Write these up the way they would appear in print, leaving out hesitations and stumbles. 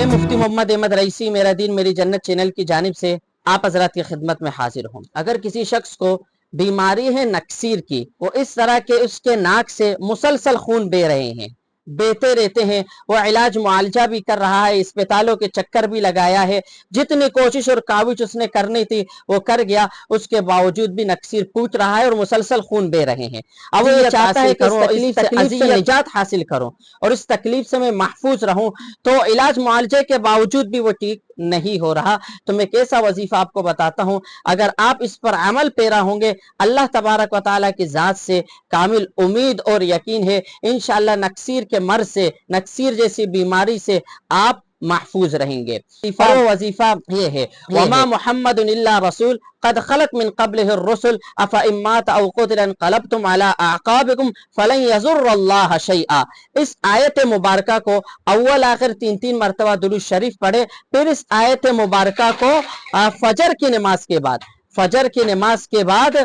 مفتی محمد Ahmad Raisi میرا دین میری جنت چینل کی جانب سے آپ حضرات کی خدمت میں حاضر ہوں۔ اگر کسی شخص کو بیماری ہے نکسیر کی، وہ اس طرح کے اس کے ناک سے مسلسل خون بہ رہے ہیں، بیتے رہتے ہیں، وہ علاج معالجہ بھی کر رہا ہے، اسپتالوں کے چکر بھی لگایا ہے، جتنی کوشش اور کاوش اس نے کرنی تھی وہ کر گیا، اس کے باوجود بھی نکسیر پوچھ رہا ہے اور مسلسل خون بہ رہے ہیں۔ اب وہ یہ چاہتا ہے کہ اس تکلیف سے نجات حاصل کروں اور اس تکلیف سے میں محفوظ رہوں، تو علاج معالجے کے باوجود بھی وہ ٹھیک نہیں ہو رہا۔ تو میں کیسا وظیفہ آپ کو بتاتا ہوں، اگر آپ اس پر عمل پیرا ہوں گے، اللہ تبارک و تعالیٰ کی ذات سے کامل امید اور یقین ہے، انشاءاللہ نکسیر کے مرض سے، نکسیر جیسی بیماری سے آپ محفوظ رہیں گے۔ اور وہ وظیفہ یہ ہے وَمَا مُحَمَّدٌ إِلَّا رَسُولٌ قَدْ خَلَتْ مِن قَبْلِهِ الرُّسُلُ أَفَإِن مَّاتَ أَوْ قُتِلَ انقلبتم عَلَىٰ أَعْقَابِكُمْ فَلَن يَضُرَّ اللَّهَ شَيْئًا۔ اس آیت مبارکہ کو اول آخر تین مرتبہ درود شریف پڑھے، پھر اس آیت مبارکہ کو فجر کی نماز کے بعد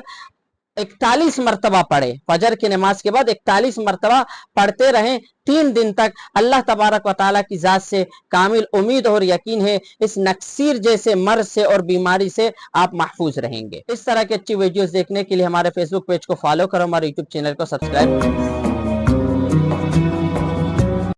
41 مرتبہ پڑھے، فجر کی نماز کے بعد 41 مرتبہ پڑھتے رہیں 3 دن تک، اللہ تبارک و تعالیٰ کی ذات سے کامل امید اور یقین ہے اس نکسیر جیسے مرض سے اور بیماری سے آپ محفوظ رہیں گے۔ اس طرح کی اچھی ویڈیوز دیکھنے کے لیے ہمارے فیس بک پیج کو فالو کرو، ہمارے یوٹیوب چینل کو سبسکرائب کرو۔